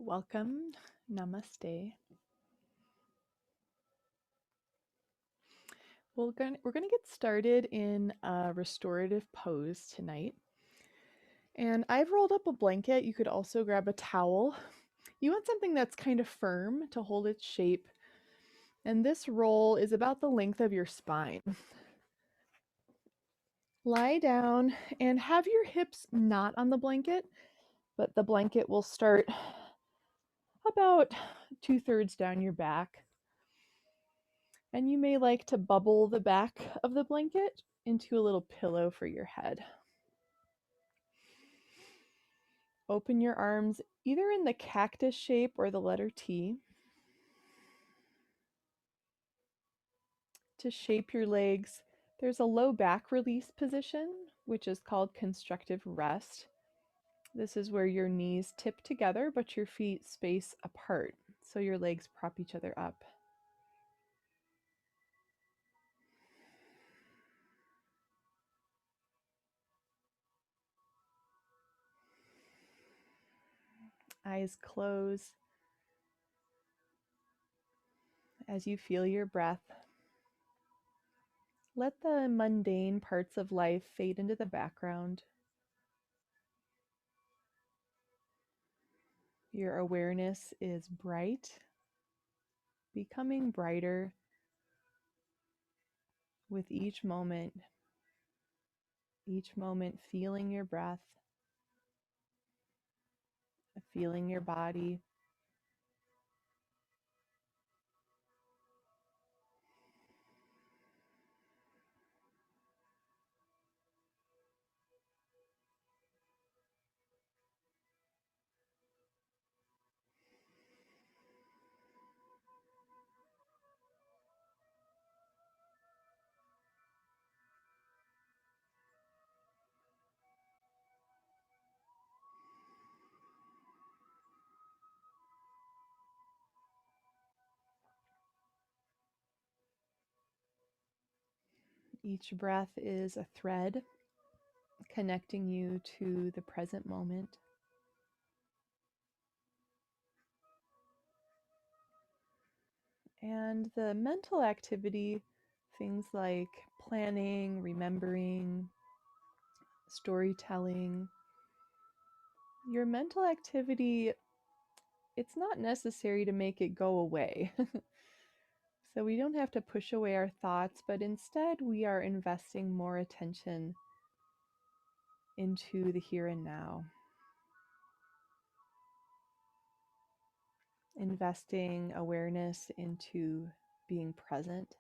Welcome. Namaste. We're going to get started in a restorative pose tonight. And I've rolled up a blanket. You could also grab a towel. You want something that's kind of firm to hold its shape. And this roll is about the length of your spine. Lie down and have your hips not on the blanket, but the blanket will start about 2/3 down your back. And you may like to bubble the back of the blanket into a little pillow for your head. Open your arms either in the cactus shape or the letter T. To shape your legs, there's a low back release position, which is called constructive rest. This is where your knees tip together, but your feet space apart, so your legs prop each other up. Eyes closed as you feel your breath. Let the mundane parts of life fade into the background. Your awareness is bright, becoming brighter with each moment feeling your breath, feeling your body. Each breath is a thread connecting you to the present moment. And the mental activity, things like planning, remembering, storytelling, your mental activity, it's not necessary to make it go away. So we don't have to push away our thoughts, but instead we are investing more attention into the here and now. Investing awareness into being present.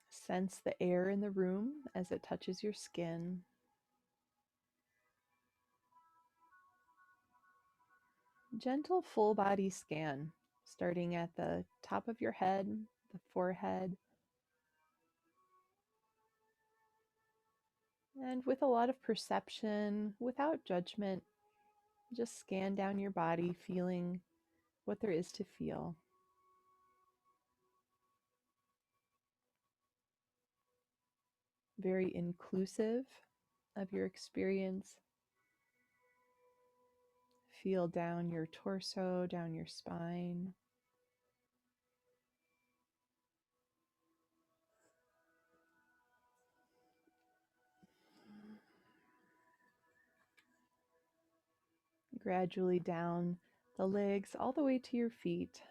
Sense the air in the room as it touches your skin. Gentle full body scan, starting at the top of your head, the forehead, and with a lot of perception, without judgment, just scan down your body, feeling what there is to feel. Very inclusive of your experience. Feel down your torso, down your spine. Gradually down the legs all the way to your feet.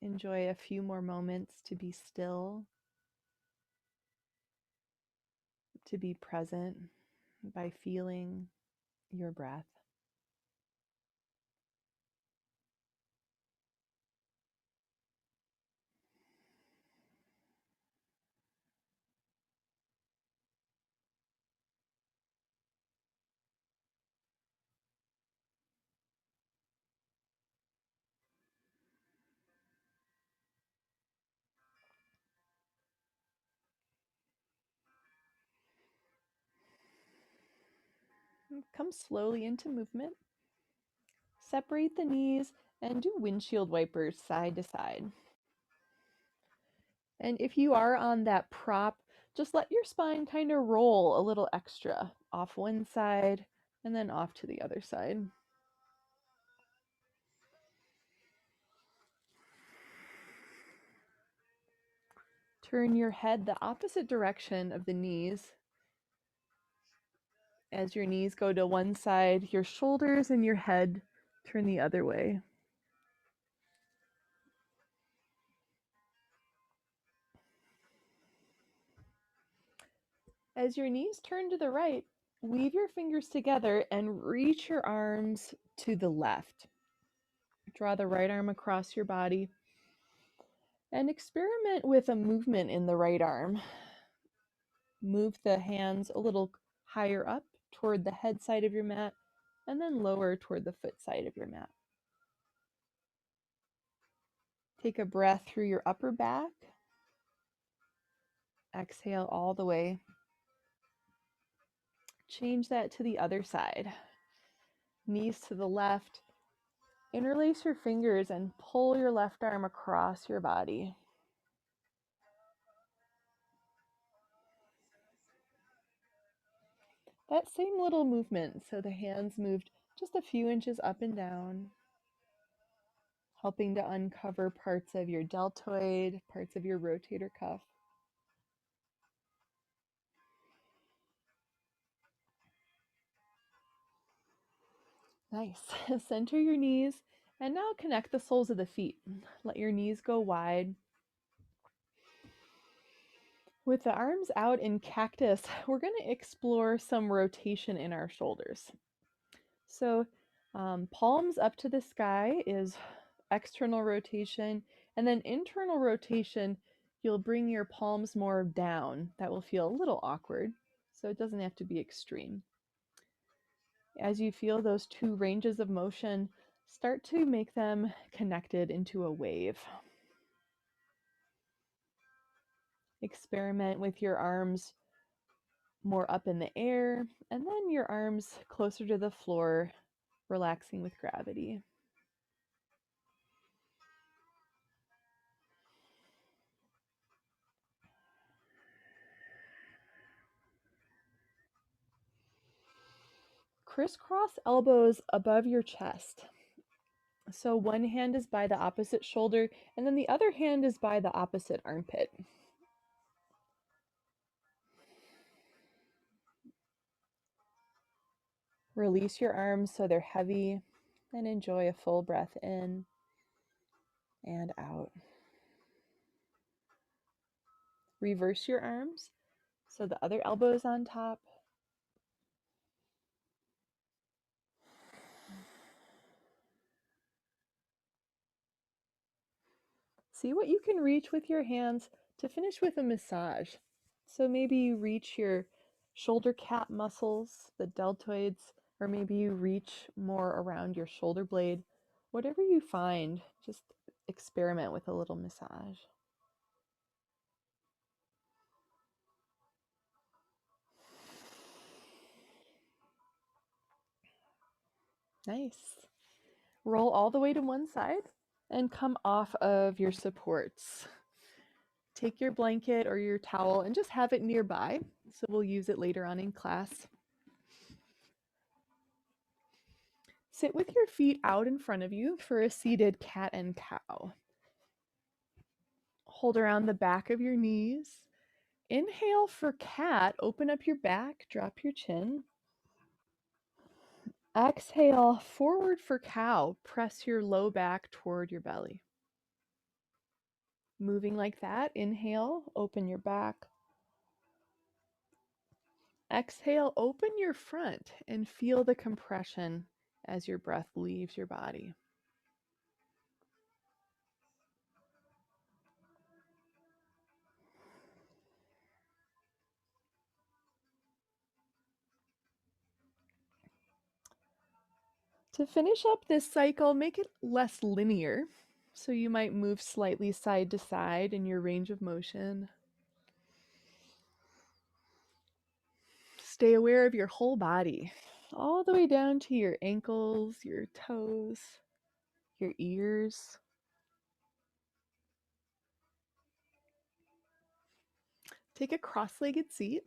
Enjoy a few more moments to be still, to be present by feeling your breath. Come slowly into movement. Separate the knees and do windshield wipers side to side. And if you are on that prop, just let your spine kind of roll a little extra off one side and then off to the other side. Turn your head the opposite direction of the knees. As your knees go to one side, your shoulders and your head turn the other way. As your knees turn to the right, weave your fingers together and reach your arms to the left. Draw the right arm across your body and experiment with a movement in the right arm. Move the hands a little higher up toward the head side of your mat and then lower toward the foot side of your mat. Take a breath through your upper back. Exhale all the way. Change that to the other side. Knees to the left. Interlace your fingers and pull your left arm across your body. That same little movement, so the hands moved just a few inches up and down, helping to uncover parts of your deltoid, parts of your rotator cuff. Nice. Center your knees and now connect the soles of the feet. Let your knees go wide. With the arms out in cactus, we're going to explore some rotation in our shoulders. So palms up to the sky is external rotation, and then internal rotation, you'll bring your palms more down. That will feel a little awkward, so it doesn't have to be extreme. As you feel those two ranges of motion, start to make them connected into a wave. Experiment with your arms more up in the air, and then your arms closer to the floor, relaxing with gravity. Crisscross elbows above your chest. So one hand is by the opposite shoulder, and then the other hand is by the opposite armpit. Release your arms so they're heavy, and enjoy a full breath in and out. Reverse your arms so the other elbow is on top. See what you can reach with your hands to finish with a massage. So maybe you reach your shoulder cap muscles, the deltoids, or maybe you reach more around your shoulder blade. Whatever you find, just experiment with a little massage. Nice. Roll all the way to one side and come off of your supports. Take your blanket or your towel and just have it nearby, so we'll use it later on in class. Sit with your feet out in front of you for a seated cat and cow. Hold around the back of your knees. Inhale for cat, open up your back, drop your chin. Exhale, forward for cow, press your low back toward your belly. Moving like that, inhale, open your back. Exhale, open your front and feel the compression as your breath leaves your body. To finish up this cycle, make it less linear. So you might move slightly side to side in your range of motion. Stay aware of your whole body. all the way down to your ankles, your toes, your ears. Take a cross-legged seat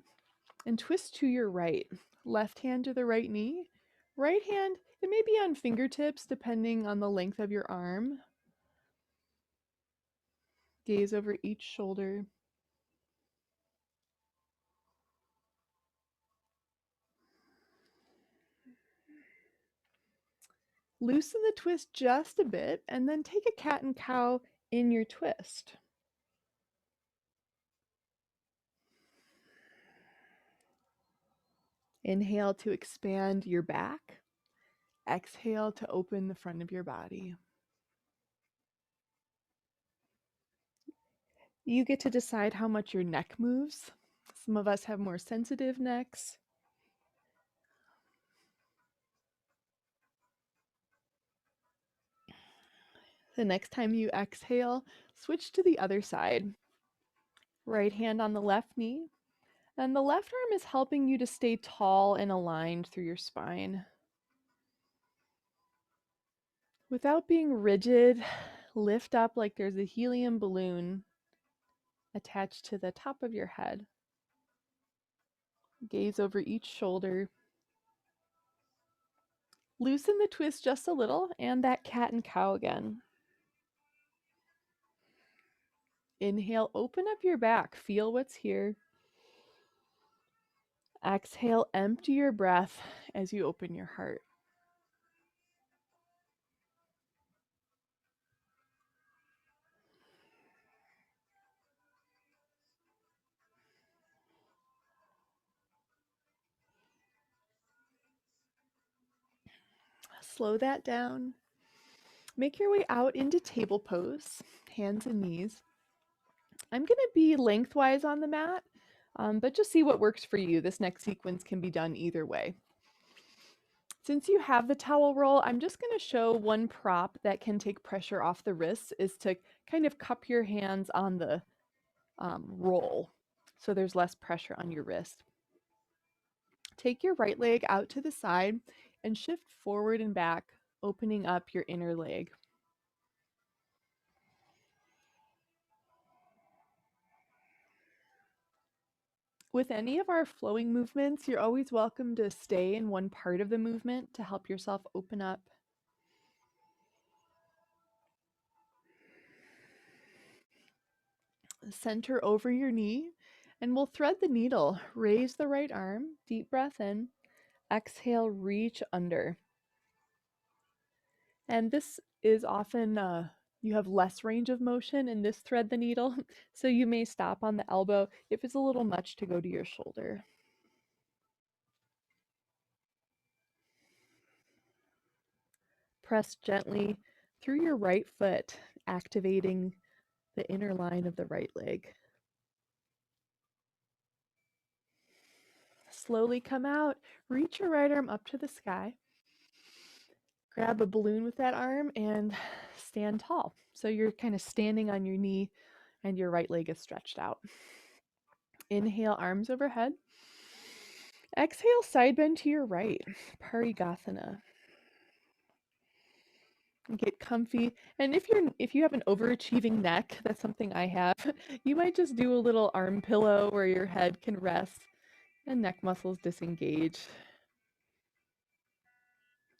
and twist to your right. Left hand to the right knee. Right hand, it may be on fingertips depending on the length of your arm. Gaze over each shoulder. Loosen the twist just a bit and then take a cat and cow in your twist. Inhale to expand your back. Exhale to open the front of your body. You get to decide how much your neck moves. Some of us have more sensitive necks. The next time you exhale, switch to the other side. Right hand on the left knee, and the left arm is helping you to stay tall and aligned through your spine. Without being rigid, lift up like there's a helium balloon attached to the top of your head. Gaze over each shoulder. Loosen the twist just a little and that cat and cow again. Inhale, open up your back. Feel what's here. Exhale, empty your breath as you open your heart. Slow that down. Make your way out into table pose, hands and knees. I'm going to be lengthwise on the mat, but just see what works for you. This next sequence can be done either way. Since you have the towel roll, I'm just going to show one prop that can take pressure off the wrists is to kind of cup your hands on the roll so there's less pressure on your wrist. Take your right leg out to the side and shift forward and back, opening up your inner leg. With any of our flowing movements, you're always welcome to stay in one part of the movement to help yourself open up. Center over your knee, and we'll thread the needle. Raise the right arm, deep breath in, exhale, reach under. And this is often, you have less range of motion in this thread the needle, so you may stop on the elbow if it's a little much to go to your shoulder. Press gently through your right foot, activating the inner line of the right leg. Slowly come out, reach your right arm up to the sky. Grab a balloon with that arm and stand tall. So you're kind of standing on your knee and your right leg is stretched out. Inhale, arms overhead. Exhale, side bend to your right, Parigasana. Get comfy. And if you have an overachieving neck, that's something I have, you might just do a little arm pillow where your head can rest and neck muscles disengage.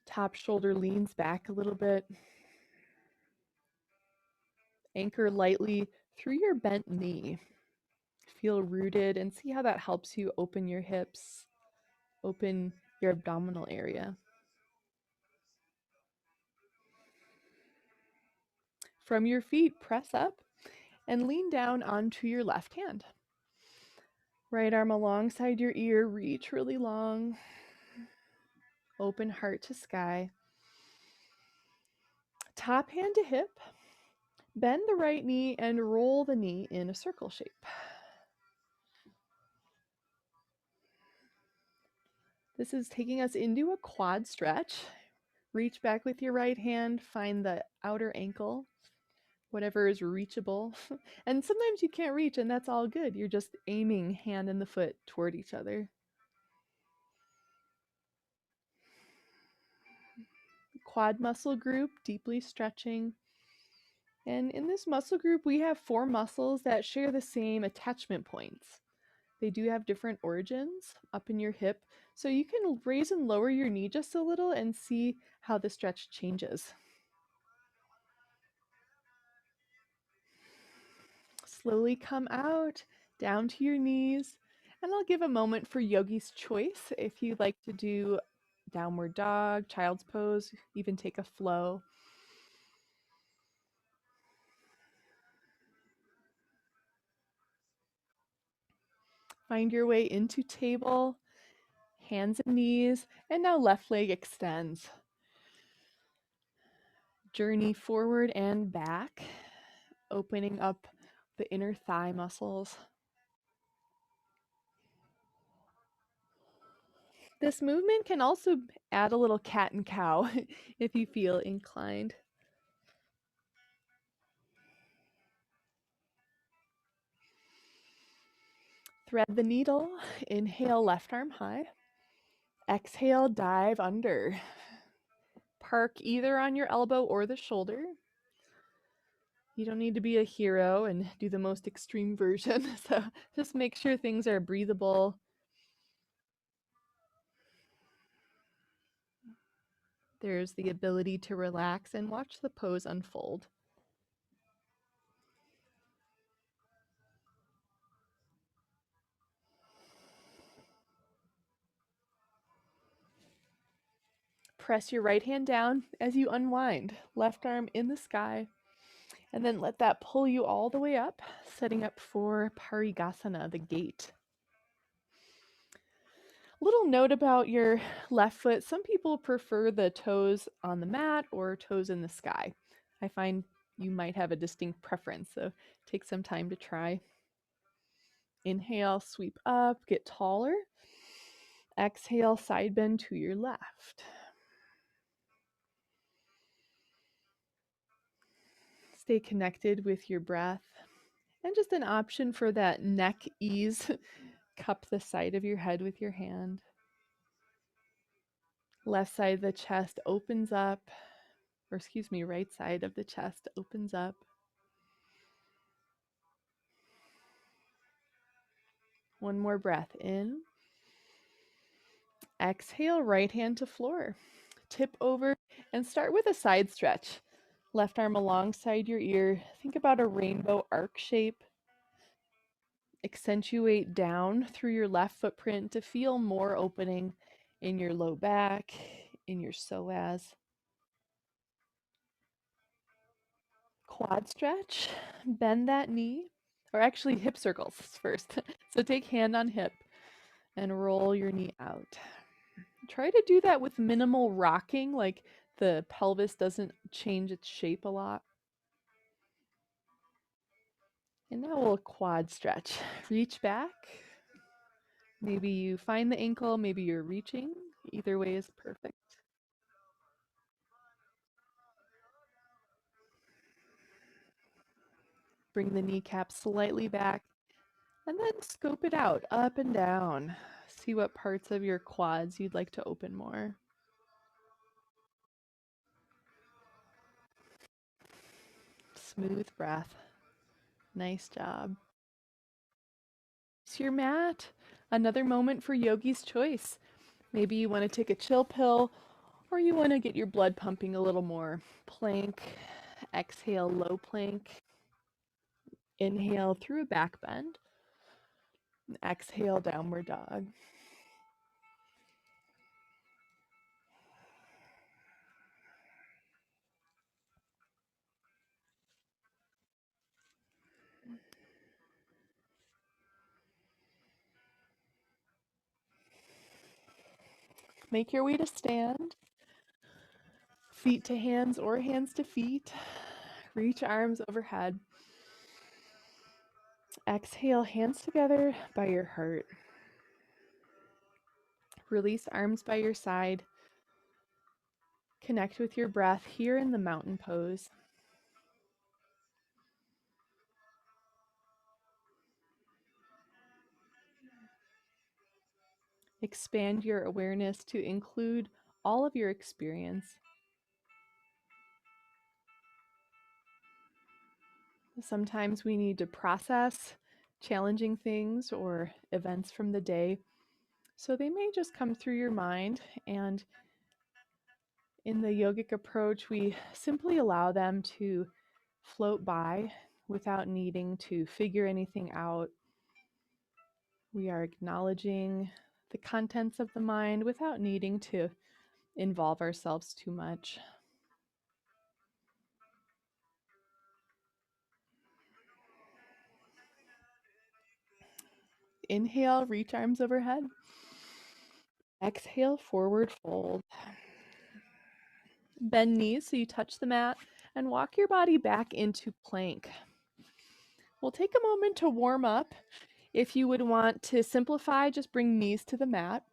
Top shoulder leans back a little bit. Anchor lightly through your bent knee. Feel rooted and see how that helps you open your hips, open your abdominal area. From your feet, press up and lean down onto your left hand. Right arm alongside your ear, reach really long. Open heart to sky. Top hand to hip. Bend the right knee and roll the knee in a circle shape. This is taking us into a quad stretch. Reach back with your right hand, find the outer ankle, whatever is reachable. And sometimes you can't reach, and that's all good. You're just aiming hand and the foot toward each other. quad muscle group, deeply stretching. And in this muscle group, we have 4 muscles that share the same attachment points. They do have different origins up in your hip, so you can raise and lower your knee just a little and see how the stretch changes. Slowly come out, down to your knees, and I'll give a moment for yogi's choice if you'd like to do downward dog, child's pose, even take a flow. Find your way into table, hands and knees, and now left leg extends. Journey forward and back, opening up the inner thigh muscles. This movement can also add a little cat and cow if you feel inclined. Thread the needle, inhale left arm high. Exhale, dive under. Park either on your elbow or the shoulder. You don't need to be a hero and do the most extreme version, so just make sure things are breathable. There's the ability to relax and watch the pose unfold. Press your right hand down as you unwind, left arm in the sky, and then let that pull you all the way up, setting up for Parigasana, the gate. Little note about your left foot. Some people prefer the toes on the mat or toes in the sky. I find you might have a distinct preference, so take some time to try. Inhale, sweep up, get taller. Exhale, side bend to your left. Stay connected with your breath. And just an option for that neck ease, cup the side of your head with your hand. Left side of the chest opens up, or excuse me, right side of the chest opens up. One more breath in. Exhale, right hand to floor. Tip over and start with a side stretch. Left arm alongside your ear. Think about a rainbow arc shape. Accentuate down through your left footprint to feel more opening in your low back, in your psoas. Quad stretch, bend that knee, or actually hip circles first. So take hand on hip and roll your knee out. Try to do that with minimal rocking, like the pelvis doesn't change its shape a lot. And now we'll quad stretch. Reach back. Maybe you find the ankle, maybe you're reaching. Either way is perfect. Bring the kneecap slightly back and then scope it out, up and down. See what parts of your quads you'd like to open more. Smooth breath. Nice job. It's your mat. Another moment for yogi's choice. Maybe you want to take a chill pill or you want to get your blood pumping a little more. Plank, exhale, low plank. Inhale through a back bend. Exhale, downward dog. Make your way to stand. Feet to hands or hands to feet. Reach arms overhead. Exhale, hands together by your heart. Release arms by your side. Connect with your breath here in the mountain pose. Expand your awareness to include all of your experience. Sometimes we need to process challenging things or events from the day. So they may just come through your mind, and in the yogic approach, we simply allow them to float by without needing to figure anything out. We are acknowledging the contents of the mind without needing to involve ourselves too much. Inhale, reach arms overhead. Exhale, forward fold. Bend knees so you touch the mat and walk your body back into plank. We'll take a moment to warm up. If you would want to simplify, just bring knees to the mat.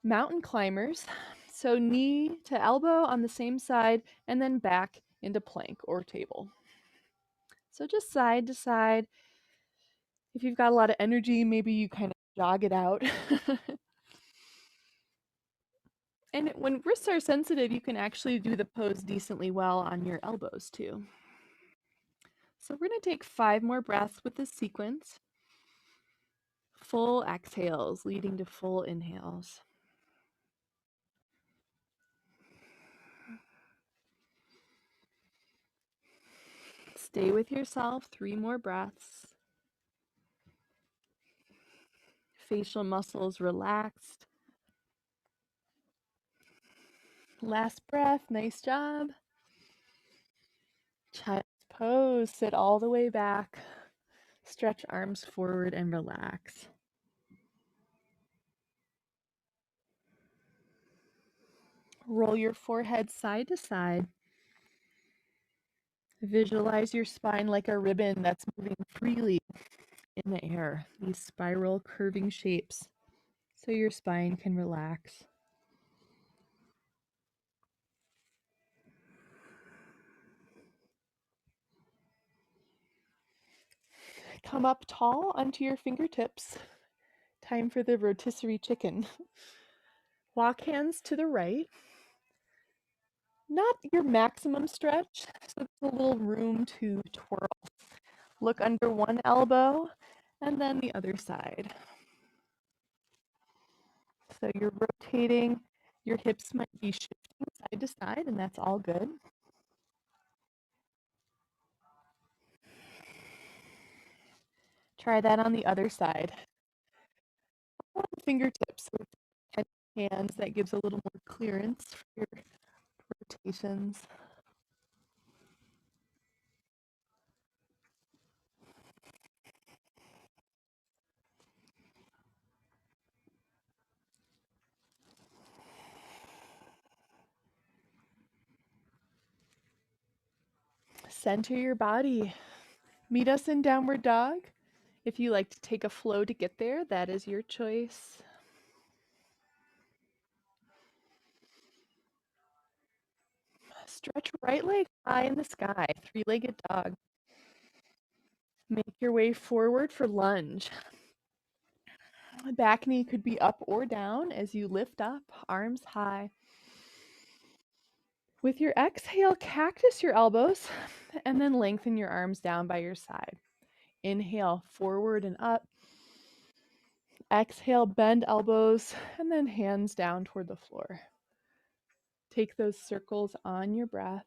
Mountain climbers, so knee to elbow on the same side and then back into plank or table. So just side to side. If you've got a lot of energy, maybe you kind of jog it out. And when wrists are sensitive, you can actually do the pose decently well on your elbows too. So we're going to take 5 more breaths with this sequence. Full exhales leading to full inhales. Stay with yourself, 3 more breaths. Facial muscles relaxed. Last breath, nice job. Child's pose, sit all the way back. Stretch arms forward and relax. Roll your forehead side to side. Visualize your spine like a ribbon that's moving freely in the air, these spiral curving shapes, so your spine can relax. Come up tall onto your fingertips. Time for the rotisserie chicken. Walk hands to the right. Not your maximum stretch, so there's a little room to twirl. Look under one elbow and then the other side. So you're rotating, your hips might be shifting side to side, and that's all good. Try that on the other side. Fingertips with hands, that gives a little more clearance for your rotations. Center your body. Meet us in downward dog. If you like to take a flow to get there, that is your choice. Stretch right leg high in the sky, 3-legged dog. Make your way forward for lunge. Back knee could be up or down as you lift up, arms high. With your exhale, cactus your elbows and then lengthen your arms down by your side. Inhale, forward and up. Exhale, bend elbows and then hands down toward the floor. Take those circles on your breath.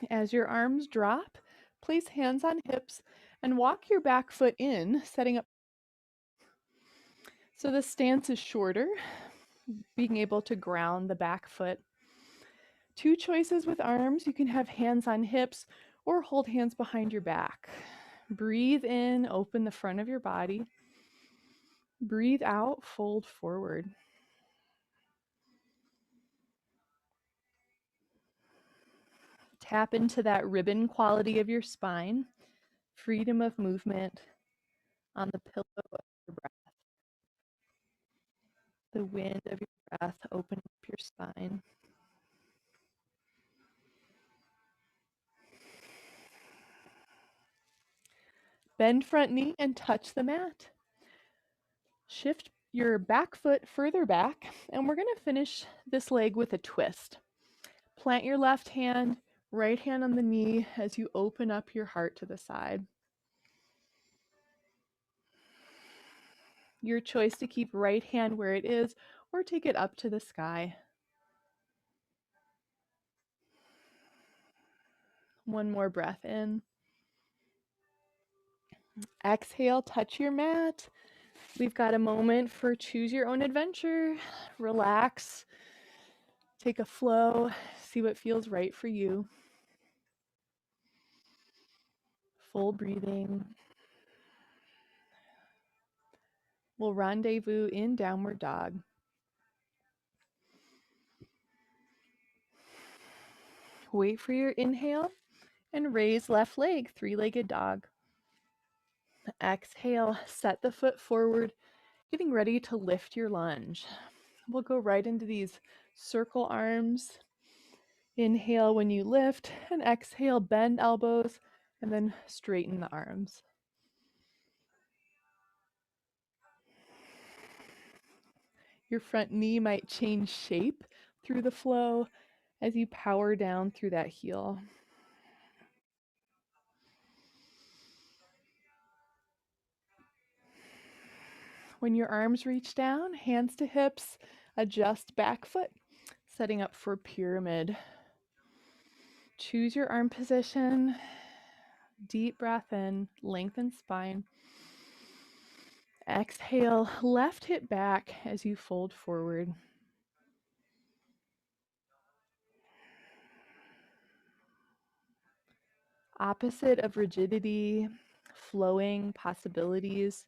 As your arms drop, place hands on hips and walk your back foot in, setting up. So the stance is shorter, being able to ground the back foot. 2 choices with arms. You can have hands on hips or hold hands behind your back. Breathe in, open the front of your body. Breathe out, fold forward. Tap into that ribbon quality of your spine, freedom of movement on the pillow of your breath. The wind of your breath, open up your spine. Bend front knee and touch the mat. Shift your back foot further back, and we're going to finish this leg with a twist. Plant your left hand, right hand on the knee as you open up your heart to the side. Your choice to keep right hand where it is or take it up to the sky. One more breath in. Exhale, touch your mat. We've got a moment for choose your own adventure. Relax, take a flow, see what feels right for you. Full breathing. We'll rendezvous in downward dog. Wait for your inhale and raise left leg, three-legged dog. Exhale, set the foot forward, getting ready to lift your lunge. We'll go right into these circle arms. Inhale when you lift, and exhale, bend elbows, and then straighten the arms. Your front knee might change shape through the flow as you power down through that heel. When your arms reach down, hands to hips, adjust back foot, setting up for pyramid. Choose your arm position. Deep breath in, lengthen spine. Exhale, left hip back as you fold forward. Opposite of rigidity, flowing possibilities.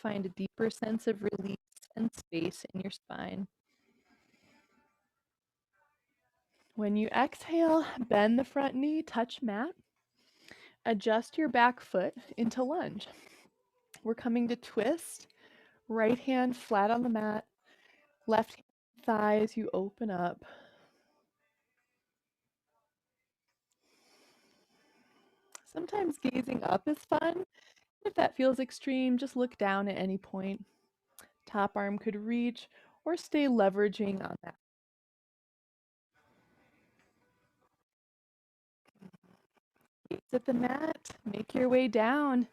Find a deeper sense of release and space in your spine. When you exhale, bend the front knee, touch mat. Adjust your back foot into lunge. We're coming to twist. Right hand flat on the mat. Left hand thighs, you open up. Sometimes gazing up is fun. If that feels extreme, just look down at any point. Top arm could reach or stay leveraging on that. Gaze at the mat, make your way down.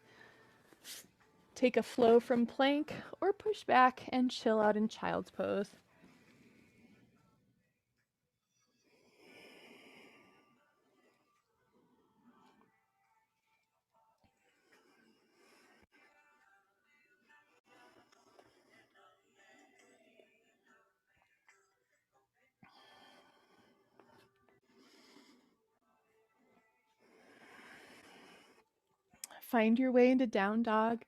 Take a flow from plank or push back and chill out in child's pose. Find your way into down dog.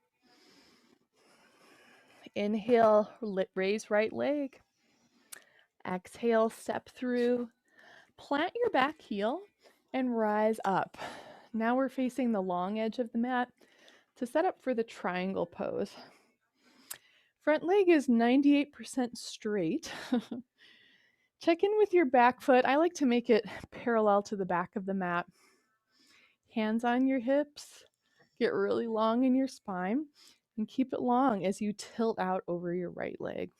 Inhale, raise right leg. Exhale, step through. Plant your back heel and rise up. Now we're facing the long edge of the mat to set up for the triangle pose. Front leg is 98% straight. Check in with your back foot. I like to make it parallel to the back of the mat. Hands on your hips. Get really long in your spine and keep it long as you tilt out over your right leg.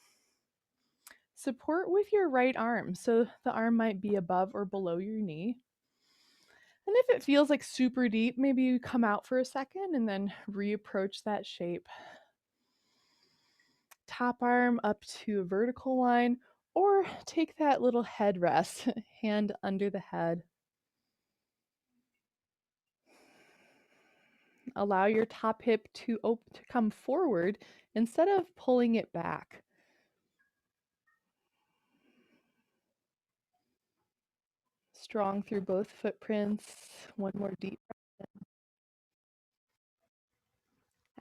Support with your right arm, so the arm might be above or below your knee. And if it feels like super deep, maybe you come out for a second and then reapproach that shape. Top arm up to a vertical line, or take that little head rest, hand under the head. Allow your top hip to come forward instead of pulling it back. Strong through both footprints. One more deep breath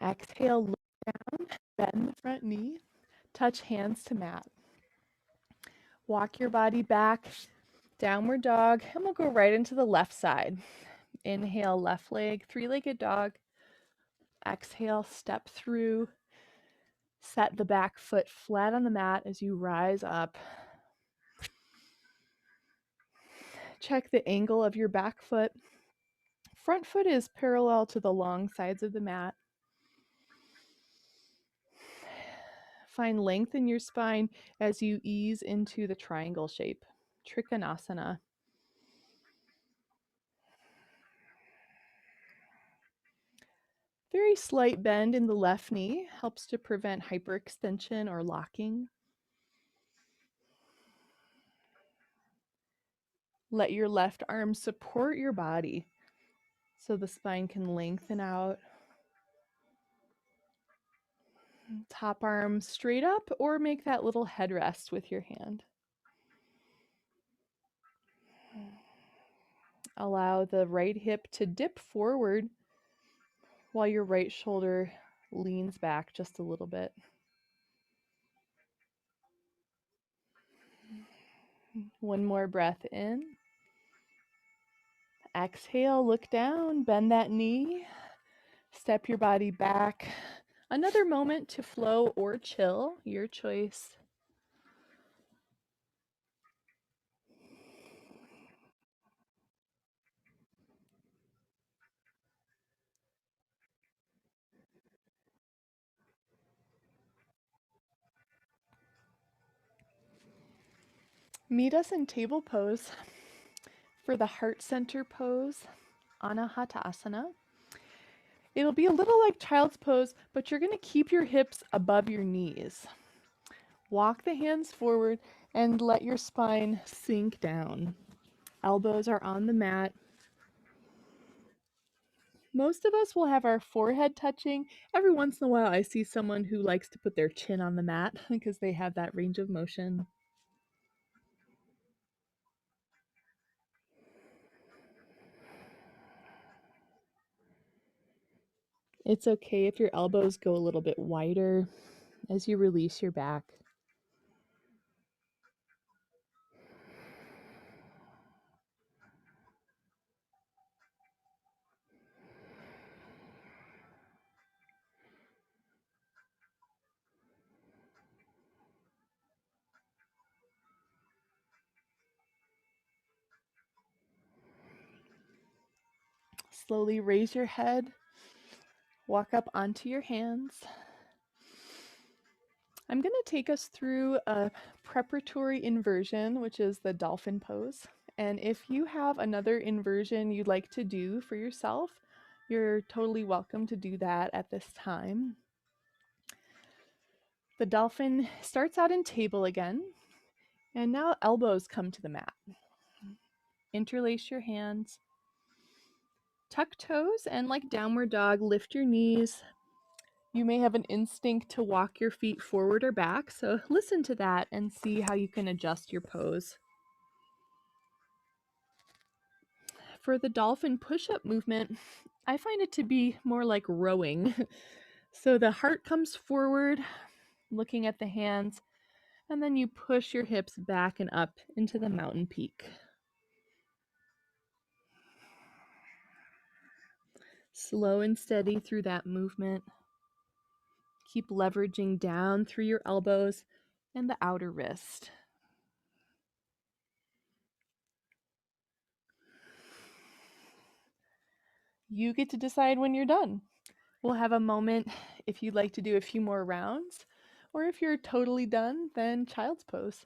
in. Exhale, look down, bend the front knee, touch hands to mat. Walk your body back, downward dog, and we'll go right into the left side. Inhale, left leg, three-legged dog. Exhale, step through. Set the back foot flat on the mat as you rise up. Check the angle of your back foot. Front foot is parallel to the long sides of the mat. Find length in your spine as you ease into the triangle shape, Trikonasana. Very slight bend in the left knee helps to prevent hyperextension or locking. Let your left arm support your body so the spine can lengthen out. Top arm straight up or make that little headrest with your hand. Allow the right hip to dip forward while your right shoulder leans back just a little bit. One more breath in. Exhale, look down, bend that knee, step your body back. Another moment to flow or chill, your choice. Meet us in table pose for the heart center pose, Anahatasana. It'll be a little like child's pose, but you're going to keep your hips above your knees. Walk the hands forward and let your spine sink down. Elbows are on the mat. Most of us will have our forehead touching. Every once in a while, I see someone who likes to put their chin on the mat because they have that range of motion. It's okay if your elbows go a little bit wider as you release your back. Slowly raise your head, walk up onto your hands. I'm going to take us through a preparatory inversion, which is the dolphin pose. And if you have another inversion you'd like to do for yourself, you're totally welcome to do that at this time. The dolphin starts out in table again, and now elbows come to the mat. Interlace your hands, tuck toes, and like downward dog, lift your knees. You may have an instinct to walk your feet forward or back, so listen to that and see how you can adjust your pose. For the dolphin push-up movement, I find it to be more like rowing. So the heart comes forward, looking at the hands, and then you push your hips back and up into the mountain peak. Slow and steady through that movement. Keep leveraging down through your elbows and the outer wrist. You get to decide when you're done. We'll have a moment if you'd like to do a few more rounds, or if you're totally done, then child's pose.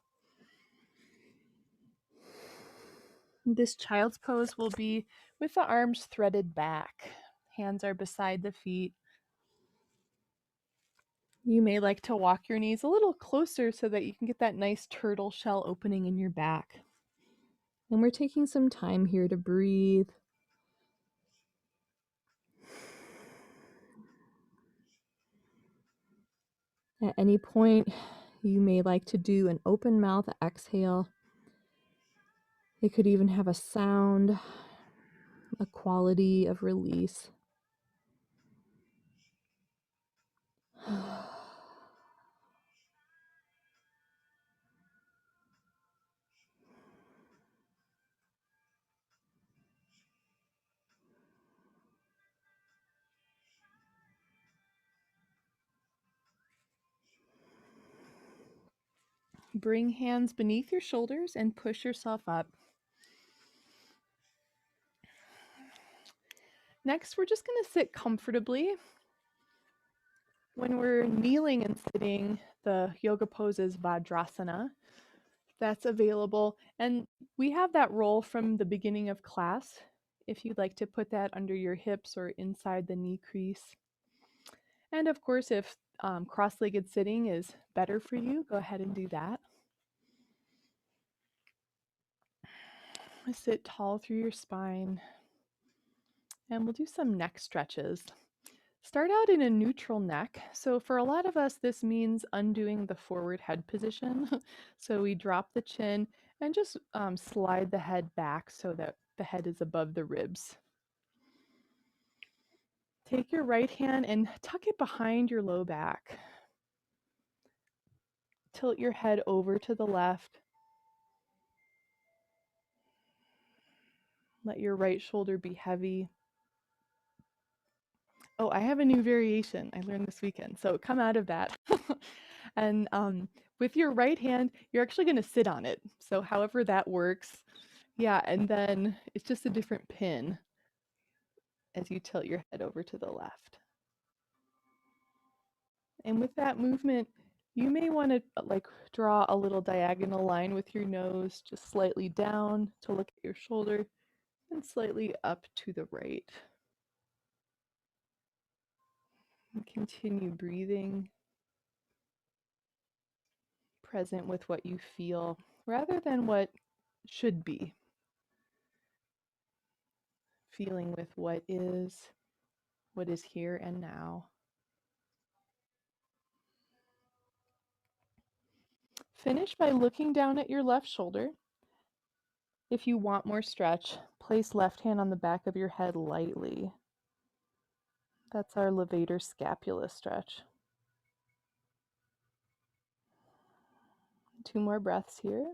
This child's pose will be with the arms threaded back. Hands are beside the feet. You may like to walk your knees a little closer so that you can get that nice turtle shell opening in your back. And we're taking some time here to breathe. At any point, you may like to do an open mouth exhale. It could even have a sound, a quality of release. Bring hands beneath your shoulders and push yourself up. Next, we're just going to sit comfortably. When we're kneeling and sitting, the yoga pose is Vajrasana. That's available. And we have that roll from the beginning of class. If you'd like to put that under your hips or inside the knee crease. And of course, if cross-legged sitting is better for you, go ahead and do that. Sit tall through your spine. And we'll do some neck stretches. Start out in a neutral neck. So for a lot of us, this means undoing the forward head position. So we drop the chin and just slide the head back so that the head is above the ribs. Take your right hand and tuck it behind your low back. Tilt your head over to the left. Let your right shoulder be heavy. Oh, I have a new variation I learned this weekend. So come out of that. And with your right hand, you're actually going to sit on it. So however that works. Yeah, and then it's just a different pin as you tilt your head over to the left. And with that movement, you may want to like draw a little diagonal line with your nose, just slightly down to look at your shoulder and slightly up to the right. And continue breathing, present with what you feel rather than what should be. Feeling with what is here and now. Finish by looking down at your left shoulder. If you want more stretch, place left hand on the back of your head lightly. That's our levator scapula stretch. 2 more breaths here.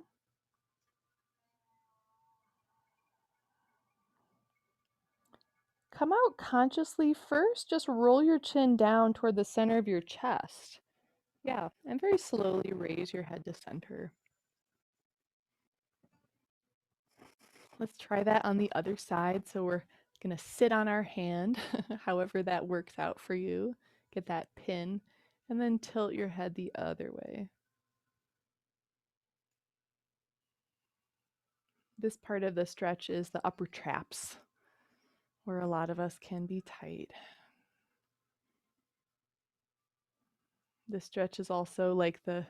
Come out consciously first. Just roll your chin down toward the center of your chest. Yeah, and very slowly raise your head to center. Let's try that on the other side. So we're going to sit on our hand, however that works out for you. Get that pin, and then tilt your head the other way. This part of the stretch is the upper traps, where a lot of us can be tight. This stretch is also like the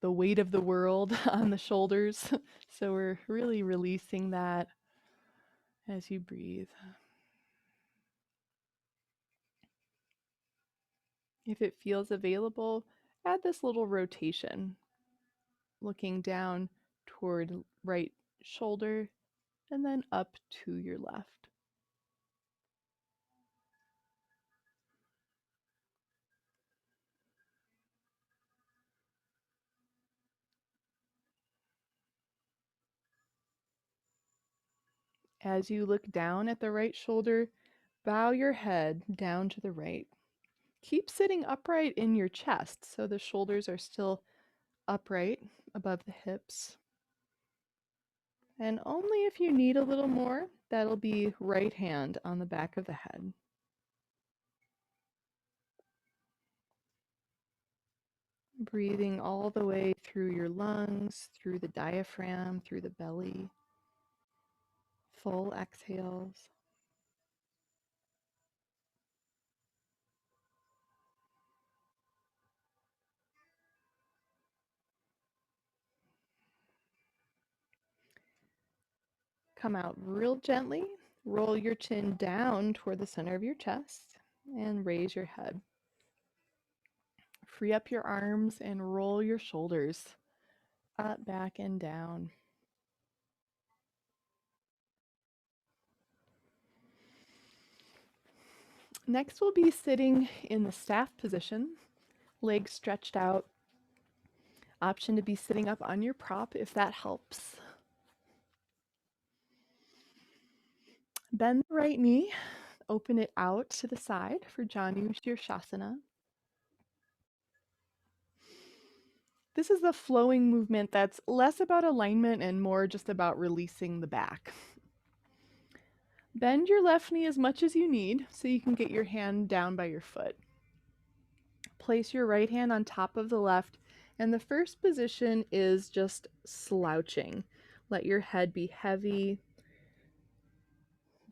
weight of the world on the shoulders. So we're really releasing that as you breathe. If it feels available, add this little rotation, looking down toward right shoulder and then up to your left. As you look down at the right shoulder, bow your head down to the right. Keep sitting upright in your chest so the shoulders are still upright above the hips. And only if you need a little more, that'll be right hand on the back of the head. Breathing all the way through your lungs, through the diaphragm, through the belly. Full exhales. Come out real gently. Roll your chin down toward the center of your chest and raise your head. Free up your arms and roll your shoulders up, back, and down. Next, we'll be sitting in the staff position, legs stretched out. Option to be sitting up on your prop if that helps. Bend the right knee, open it out to the side for Janu Shirshasana. This is the flowing movement that's less about alignment and more just about releasing the back. Bend your left knee as much as you need so you can get your hand down by your foot. Place your right hand on top of the left, and the first position is just slouching. Let your head be heavy.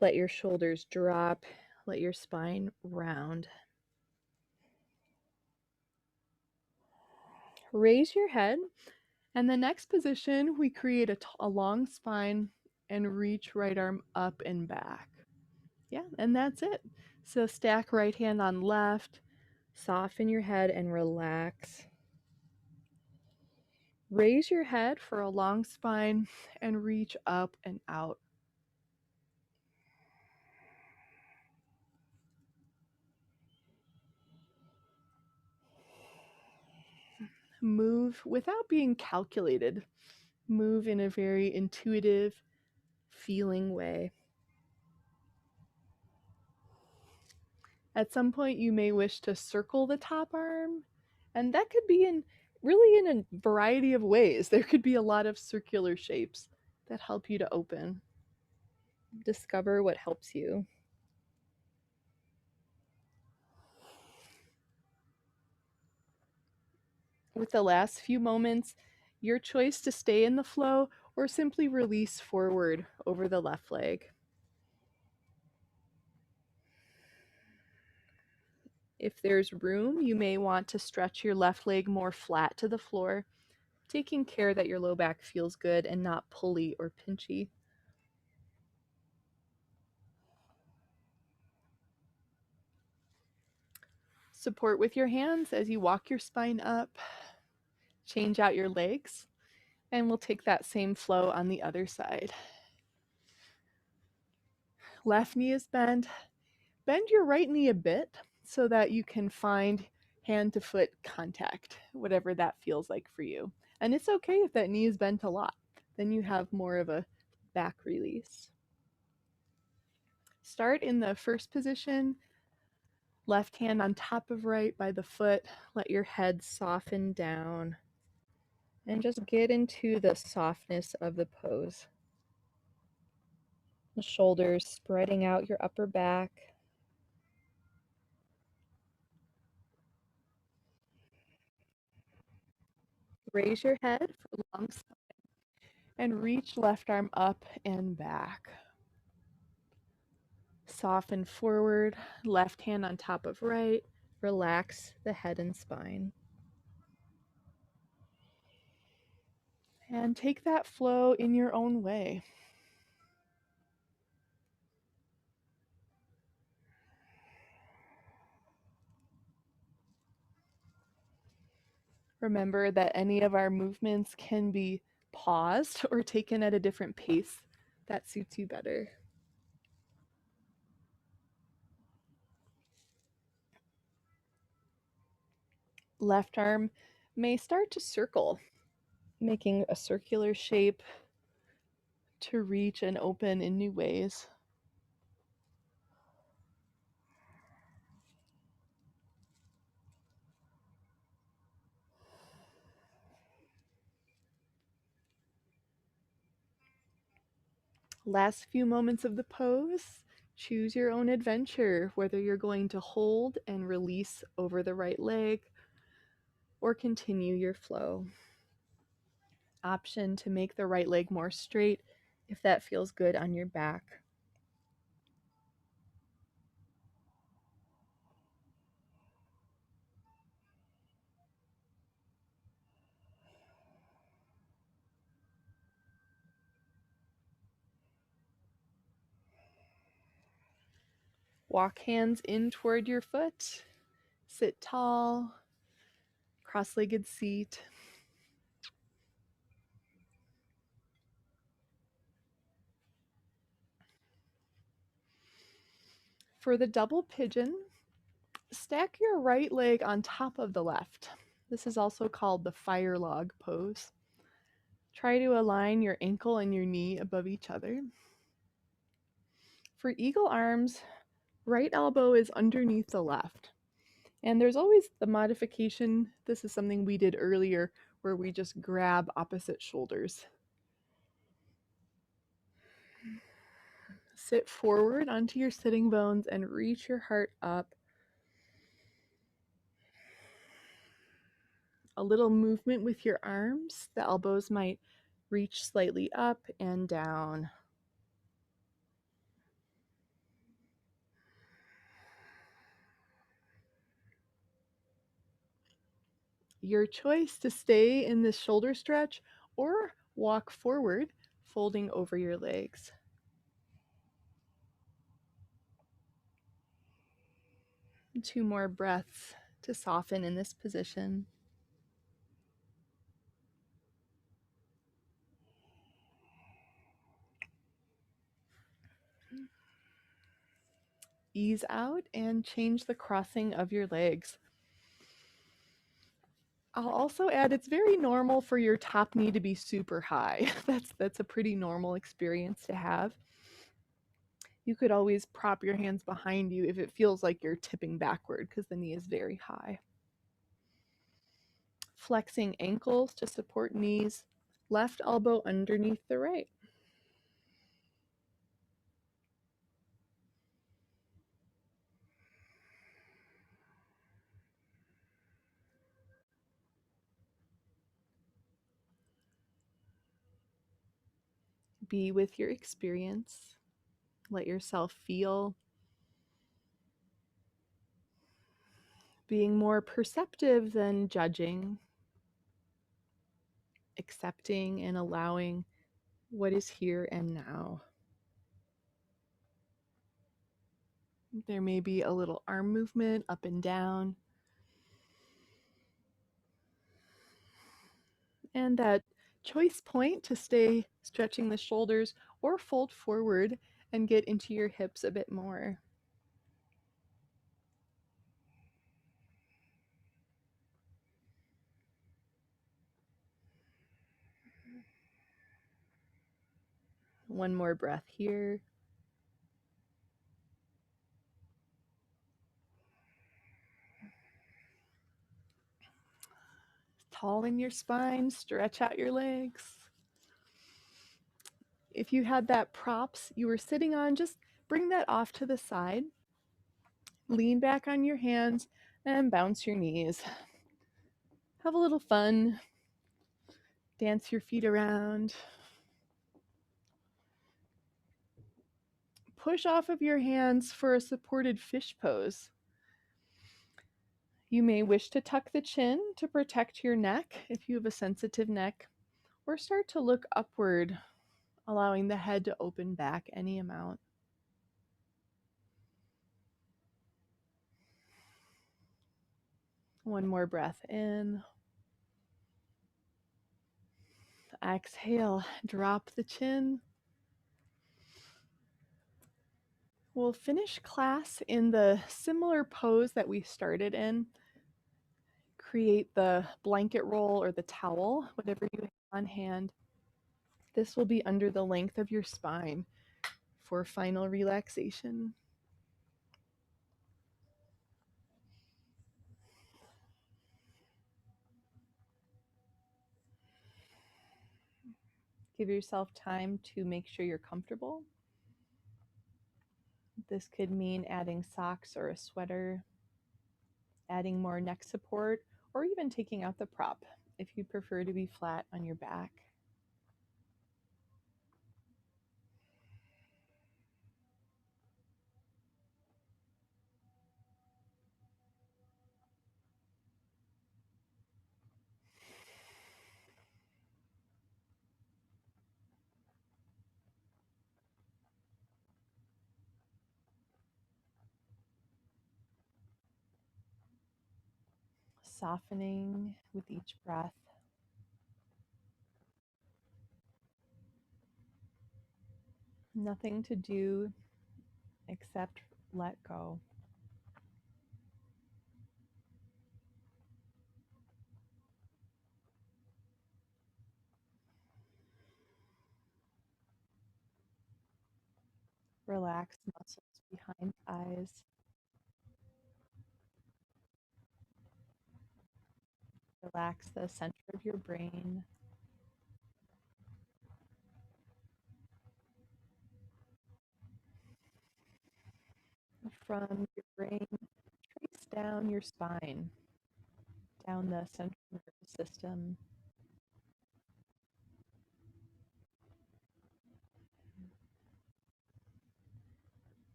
Let your shoulders drop. Let your spine round. Raise your head, and the next position, we create a long spine and reach right arm up and back. Yeah, and that's it. So stack right hand on left, soften your head and relax. Raise your head for a long spine and reach up and out. Move without being calculated. Move in a very intuitive, feeling way. At some point, you may wish to circle the top arm, and that could be really in a variety of ways. There could be a lot of circular shapes that help you to open. Discover what helps you. With the last few moments, your choice to stay in the flow or simply release forward over the left leg. If there's room, you may want to stretch your left leg more flat to the floor, taking care that your low back feels good and not pulley or pinchy. Support with your hands as you walk your spine up. Change out your legs, and we'll take that same flow on the other side. Left knee is bent. Bend your right knee a bit so that you can find hand to foot contact, whatever that feels like for you. And it's okay if that knee is bent a lot. Then you have more of a back release. Start in the first position, left hand on top of right by the foot. Let your head soften down and just get into the softness of the pose. The shoulders spreading out your upper back. Raise your head for long spine and reach left arm up and back. Soften forward, left hand on top of right. Relax the head and spine. And take that flow in your own way. Remember that any of our movements can be paused or taken at a different pace that suits you better. Left arm may start to circle, making a circular shape to reach and open in new ways. Last few moments of the pose, choose your own adventure, whether you're going to hold and release over the right leg or continue your flow. Option to make the right leg more straight if that feels good on your back. Walk hands in toward your foot. Sit tall, cross-legged seat. For the double pigeon, stack your right leg on top of the left. This is also called the fire log pose. Try to align your ankle and your knee above each other. For eagle arms, right elbow is underneath the left. And there's always the modification. This is something we did earlier where we just grab opposite shoulders. Sit forward onto your sitting bones and reach your heart up. A little movement with your arms. The elbows might reach slightly up and down. Your choice to stay in this shoulder stretch or walk forward, folding over your legs. Two more breaths to soften in this position. Ease out and change the crossing of your legs. I'll also add it's very normal for your top knee to be super high. That's a pretty normal experience to have. You could always prop your hands behind you if it feels like you're tipping backward because the knee is very high. Flexing ankles to support knees, left elbow underneath the right. Be with your experience. Let yourself feel. Being more perceptive than judging. Accepting and allowing what is here and now. There may be a little arm movement up and down. And that choice point to stay stretching the shoulders or fold forward and get into your hips a bit more. One more breath here. Tall in your spine, stretch out your legs. If you had that props you were sitting on, just bring that off to the side. Lean back on your hands and bounce your knees. Have a little fun. Dance your feet around. Push off of your hands for a supported fish pose. You may wish to tuck the chin to protect your neck if you have a sensitive neck, or start to look upward, allowing the head to open back any amount. One more breath in. Exhale, drop the chin. We'll finish class in the similar pose that we started in. Create the blanket roll or the towel, whatever you have on hand. This will be under the length of your spine for final relaxation. Give yourself time to make sure you're comfortable. This could mean adding socks or a sweater, adding more neck support, or even taking out the prop if you prefer to be flat on your back. Softening with each breath. Nothing to do except let go. Relax muscles behind eyes. Relax the center of your brain. From your brain, trace down your spine, down the central nervous system.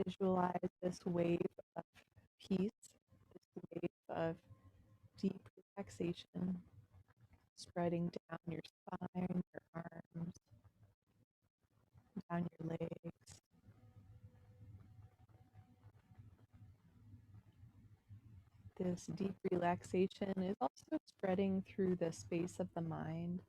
Visualize this wave of peace, this wave of deep relaxation spreading down your spine, your arms, down your legs. This deep relaxation is also spreading through the space of the mind.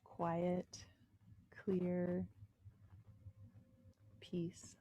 Quiet, clear peace.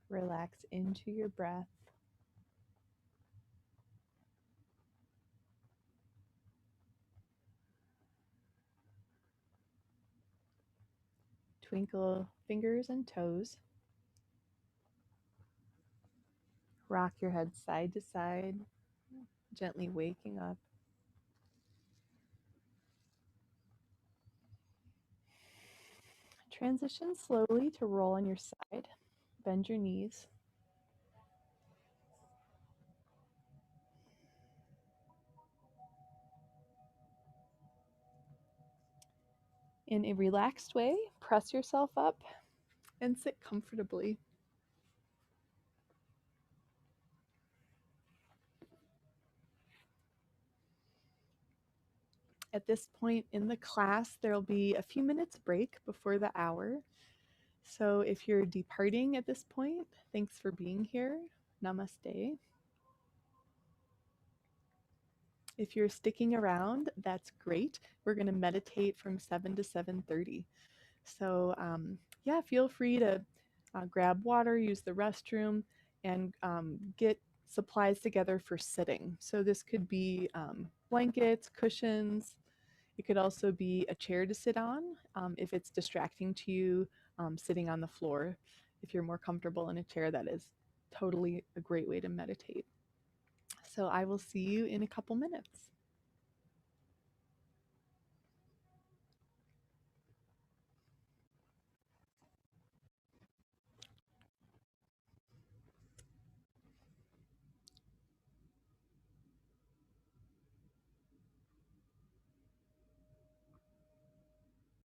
Relax into your breath. Twinkle fingers and toes. Rock your head side to side, gently waking up. Transition slowly to roll on your side. Bend your knees. In a relaxed way, press yourself up and sit comfortably. At this point in the class, there'll be a few minutes break before the hour. So if you're departing at this point, thanks for being here. Namaste. If you're sticking around, that's great. We're going to meditate from 7 to 7:30. So yeah, feel free to grab water, use the restroom, and get supplies together for sitting. So this could be blankets, cushions. It could also be a chair to sit on if it's distracting to you sitting on the floor. If you're more comfortable in a chair, that is totally a great way to meditate. So I will see you in a couple minutes.